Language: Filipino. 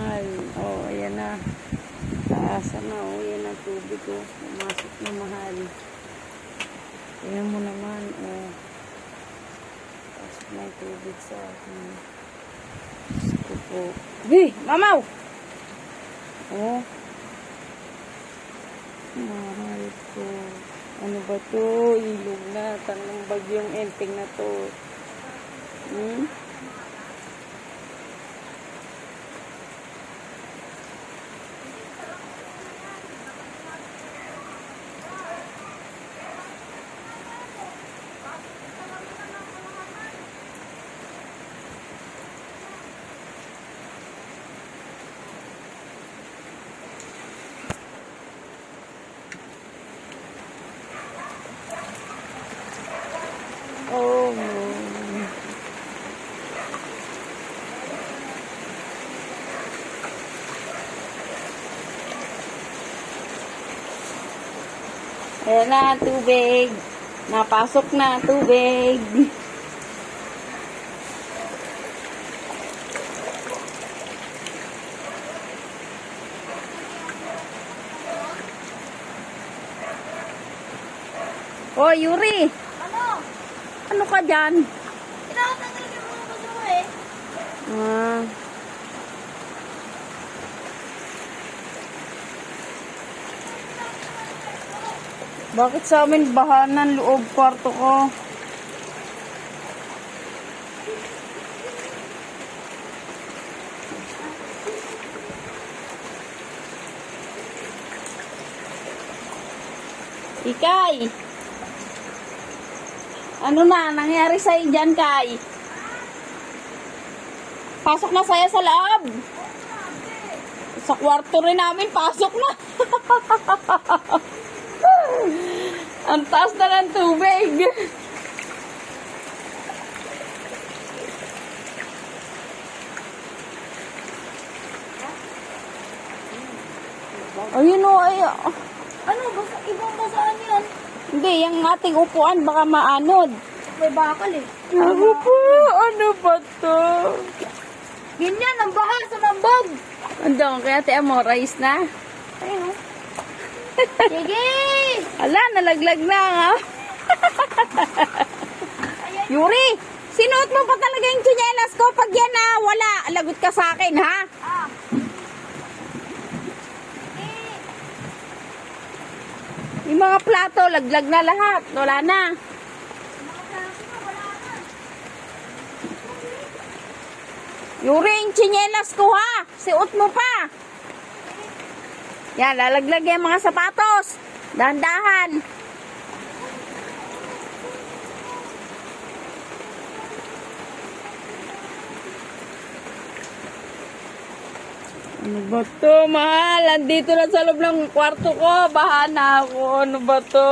mahal. Oh, ayan na. Taasan na. Oh, ayan na tubig ko. Pumasok na mahal. Tingnan mo naman. Oh. Pasok na yung tubig sa akin. Gusto po. Hey! Mamaw! Oh. Mahal ko. Ano ba to? Ilog na. Tanong bagyong enteng na to. Hmm? Oh, no. Ayan na, tubig. Napasok na, tubig. Oh, Yuri. Ano ka dyan? Tinatanggal yung mga basura eh. Ah. Bakit sa amin bahanan loob kwarto ko? Ikay! Ano na nangyari sa'yo dyan, Kay? Pasok na saya sa loob. Sa kwarto rin namin, pasok na. Ang taas na ng tubig. Ayun o, ay. Ano? Basta, ibang basaan yan. Hindi, yung ating upuan baka maanod. May bakal eh. Ako po, ano ba to? Ganyan, ang bahal sa mambog. Andun, kaya te amorize na. Ayun. Sige! Ala, nalaglag na nga. Yuri, sinuot mo pa talaga yung tsinelas ko? Pag yan na wala, lagot ka sa akin, ha? Ah. Yung mga plato, laglag na lahat. Wala na. Yuri, yung tsinelas ko, ha? Siot mo pa. Yan, lalaglag yung mga sapatos. Dahan-dahan. Ano ba to, mahal? Andito na sa loob ng kwarto ko. Bahan na ako. Ano ba to?